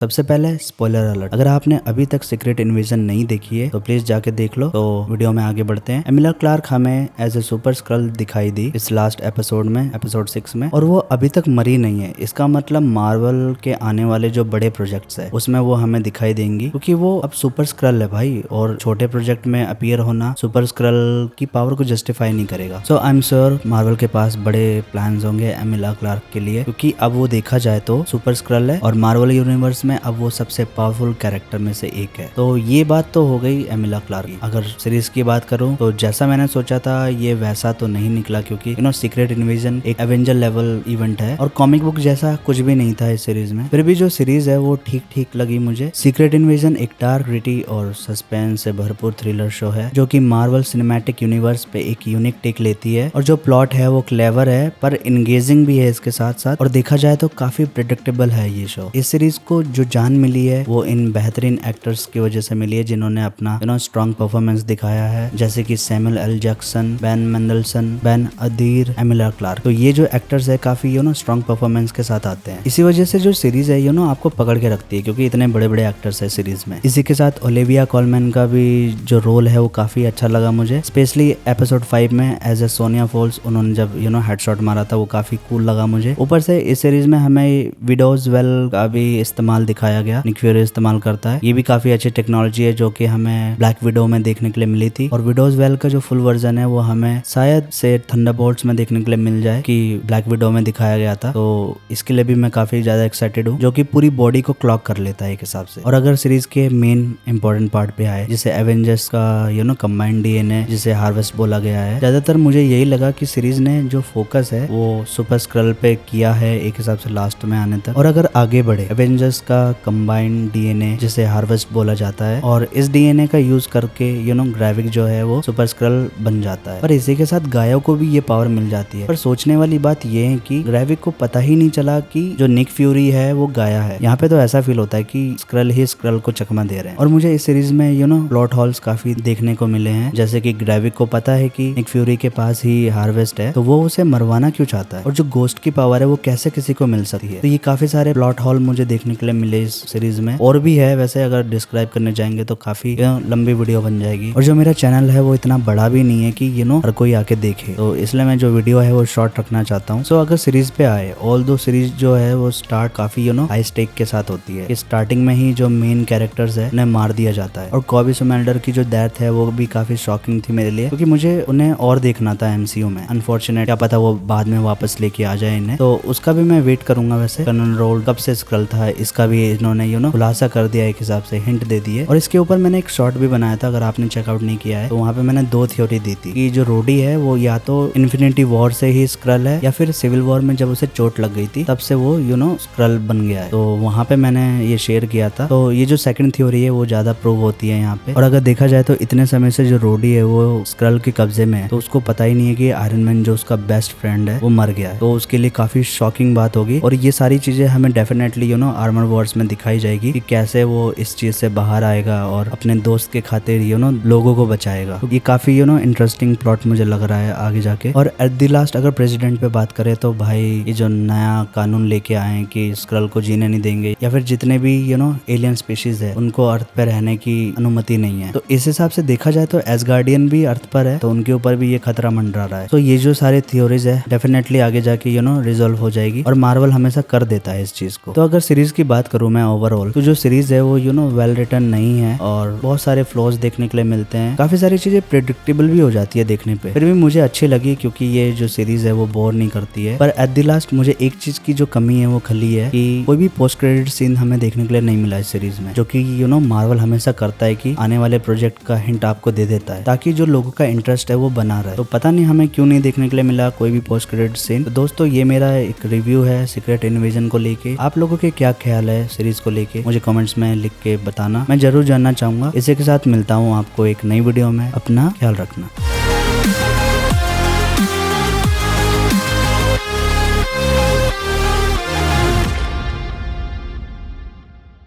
सबसे पहले spoiler alert, अगर आपने अभी तक सीक्रेट इन्वेजन नहीं देखी है तो प्लीज जाके देख लो। तो वीडियो में आगे बढ़ते हैं। एमिला क्लार्क हमें एज ए सुपर स्क्रल दिखाई दी इस लास्ट एपिसोड में, एपिसोड 6 में, और वो अभी तक मरी नहीं है। इसका मतलब मार्वल के आने वाले जो बड़े प्रोजेक्ट्स है उसमें वो हमें दिखाई देंगी, क्योंकि वो अब सुपर स्क्रल है भाई, और छोटे प्रोजेक्ट में अपीयर होना सुपर स्क्रल की पावर को जस्टिफाई नहीं करेगा। सो आई एम श्योर मार्वल के पास बड़े प्लान्स होंगे एमिला क्लार्क के लिए, क्योंकि अब वो देखा जाए तो सुपर स्क्रल है और मार्वल यूनिवर्स में अब वो सबसे पावरफुल कैरेक्टर में से एक है। तो ये बात तो हो गई एमिला क्लार्क की। अगर सीरीज की बात करूं तो जैसा मैंने सोचा था ये वैसा तो नहीं निकला, क्योंकि सीक्रेट इन्वेजन एक एवेंजर लेवल इवेंट है और कॉमिक बुक जैसा कुछ भी नहीं था इस सीरीज में। फिर भी जो सीरीज है वो ठीक ठीक लगी मुझे। सीक्रेट इन्वेजन एक डार्क, ग्रिटी और सस्पेंस से भरपूर थ्रिलर शो है जो कि मार्वल सिनेमैटिक यूनिवर्स पे एक यूनिक टेक लेती है, और जो प्लॉट है वो क्लेवर है पर इंगेजिंग भी है इसके साथ साथ, और देखा जाए तो काफी प्रेडिक्टेबल है ये शो। इस सीरीज को जो जान मिली है वो इन बेहतरीन एक्टर्स की वजह से मिली है जिन्होंने अपना स्ट्रॉन्ग परफॉर्मेंस दिखाया है, जैसे कि Samuel L Jackson, Ben Mendelsohn, Ben Adir, Emilia Clarke. तो ये जो एक्टर्स है काफी स्ट्रॉन्ग परफॉर्मेंस के साथ आते हैं। इसी वजह से जो सीरीज है आपको पकड़ के रखती है, क्योंकि इतने बड़े बड़े एक्टर्स है सीरीज में। इसी के साथ ओलिविया कोलमैन का भी जो रोल है वो काफी अच्छा लगा मुझे, स्पेशली एपिसोड 5 में एज ए सोनिया फॉल्स उन्होंने जब हेडशॉट मारा था वो काफी कूल लगा मुझे। ऊपर से इस सीरीज में हमें विडोज वेल का भी इस्तेमाल दिखाया गया, निक फ्यूरी इस्तेमाल करता है। ये भी काफी अच्छी टेक्नोलॉजी है जो कि हमें ब्लैक विडो में देखने के लिए मिली थी, और विडोज वेल का जो फुल वर्जन है वो हमें शायद से थंडरबोल्ट्स में देखने के लिए मिल जाए, कि ब्लैक विडो में दिखाया गया था। तो इसके लिए भी मैं काफी ज्यादा एक्साइटेड हूँ, जो कि पूरी बॉडी को क्लॉक कर लेता है एक हिसाब से। और अगर सीरीज के मेन इंपॉर्टेंट पार्ट पे आए, जिसे एवेंजर्स का कंबाइंड डीएनए जिसे हार्वेस्ट बोला गया है, ज्यादातर मुझे यही लगा कि सीरीज ने जो फोकस है वो सुपर स्क्रल पे किया है एक हिसाब से लास्ट में आने तक। और अगर आगे बढ़े, एवेंजर्स का कंबाइंड डीएनए जिसे हार्वेस्ट बोला जाता है, और इस डीएनए का यूज करके ग्रेविक जो है वो सुपर स्क्रल बन जाता है, पर इसी के साथ गायो को भी ये पावर मिल जाती है। पर सोचने वाली बात ये है कि ग्रेविक को पता ही नहीं चला कि जो निक फ्यूरी है वो गाया है। यहाँ पे तो ऐसा फील होता है कि स्क्रल ही स्क्रल को चकमा दे रहे हैं। और मुझे इस सीरीज में प्लॉट होल्स काफी देखने को मिले हैं, जैसे कि ग्रेविक को पता है कि निक फ्यूरी के पास ही हार्वेस्ट है, तो वो उसे मरवाना क्यों चाहता है, और जो गोस्ट की पावर है वो कैसे किसी को मिल सकती है। तो ये काफी सारे प्लॉट होल मुझे देखने के लिए मिले इस सीरीज में, और भी है वैसे, अगर डिस्क्राइब करने जाएंगे तो काफी लंबी वीडियो बन जाएगी। और जो मेरा चैनल है वो इतना बड़ा भी नहीं है कि हर कोई आके देखे, तो इसलिए मैं जो वीडियो है वो शॉर्ट रखना चाहता हूँ। सो अगर सीरीज पे आए, ऑल दो सीरीज जो है वो स्टार्ट काफी हाई स्टेक के साथ होती है। स्टार्टिंग में ही जो मेन कैरेक्टर्स है उन्हें मार दिया जाता है, और कॉबी सोमेल्डर की जो डेथ है वो भी काफी शॉकिंग थी मेरे लिए, क्योंकि मुझे उन्हें और देखना था एमसीयू में। अनफॉर्चुनेट, क्या पता वो बाद में वापस लेके आ जाए इन्हें, तो उसका भी मैं वेट करूंगा। वैसे कर्नल रोल कब से स्क्रल था इसका भी इन्होंने खुलासा कर दिया, एक हिसाब से हिंट दे दिए। और इसके ऊपर मैंने एक शॉर्ट भी बनाया था, अगर आपने चेकआउट नहीं किया है तो वहाँ पे मैंने 2 थ्योरी दी थी कि जो रोडी है वो या तो इन्फिनिटी वॉर से ही स्क्रल है, या फिर सिविल वॉर में जब उसे चोट लग गई थी तब से वो स्क्रल बन गया है। तो वहाँ पे मैंने ये शेयर किया था। तो ये जो सेकंड थ्योरी है वो ज्यादा प्रूव होती है यहाँ पे। और अगर देखा जाए तो इतने समय से जो रोडी है वो स्क्रल के कब्जे में है, तो उसको पता ही नहीं है कि आयरन मैन जो उसका बेस्ट फ्रेंड है वो मर गया है। तो उसके लिए काफी शॉकिंग बात होगी, और ये सारी चीजें हमें डेफिनेटली आर्मर वॉर्स में दिखाई जाएगी कि कैसे वो इस चीज से बाहर आएगा और अपने दोस्त के खातिर लोगों को बचाएगा। तो ये काफी इंटरेस्टिंग प्लॉट मुझे लग रहा है आगे जाके। और एट द लास्ट अगर प्रेसिडेंट पे बात करें तो भाई ये जो नया कानून लेके आए हैं कि स्क्रल को जीने नहीं देंगे, या फिर जितने भी एलियन स्पीशीज है उनको अर्थ पे रहने की अनुमति नहीं है। तो इस हिसाब से देखा जाए तो एसगार्डियन भी अर्थ पर है, तो उनके ऊपर भी ये खतरा मंडरा रहा है। तो ये जो सारे थ्योरीज है डेफिनेटली आगे जाके रिजॉल्व हो जाएगी, और मार्वल हमेशा कर देता है इस चीज को। तो अगर सीरीज की बात करूं मैं ओवरऑल, तो जो सीरीज है वो वेल रिटन नहीं है, और बहुत सारे फ्लॉज देखने के लिए मिलते हैं। काफी सारी चीजें प्रेडिक्टेबल भी हो जाती है देखने पे, फिर भी मुझे अच्छी लगी क्योंकि ये जो सीरीज है वो बोर नहीं करती है। पर एट द लास्ट मुझे एक चीज की जो कमी है वो खली है कि कोई भी पोस्ट क्रेडिट सीन हमें देखने के लिए नहीं मिला इस सीरीज में, जो कि मार्वल हमेशा करता है कि आने वाले प्रोजेक्ट का हिंट आपको दे देता है, ताकि जो लोगों का इंटरेस्ट है वो बना रहे। तो पता नहीं हमें क्यों नहीं देखने के लिए मिला कोई भी पोस्ट क्रेडिट सीन। तो दोस्तों ये मेरा एक रिव्यू है सीक्रेट इन्वेजन को लेके। आप लोगों के क्या ख्याल है सीरीज को लेके, मुझे कमेंट्स में लिख के बताना, मैं जरूर जानना चाहूंगा। इसी के साथ मिलता हूँ आपको एक नई वीडियो में। अपना ख्याल रखना।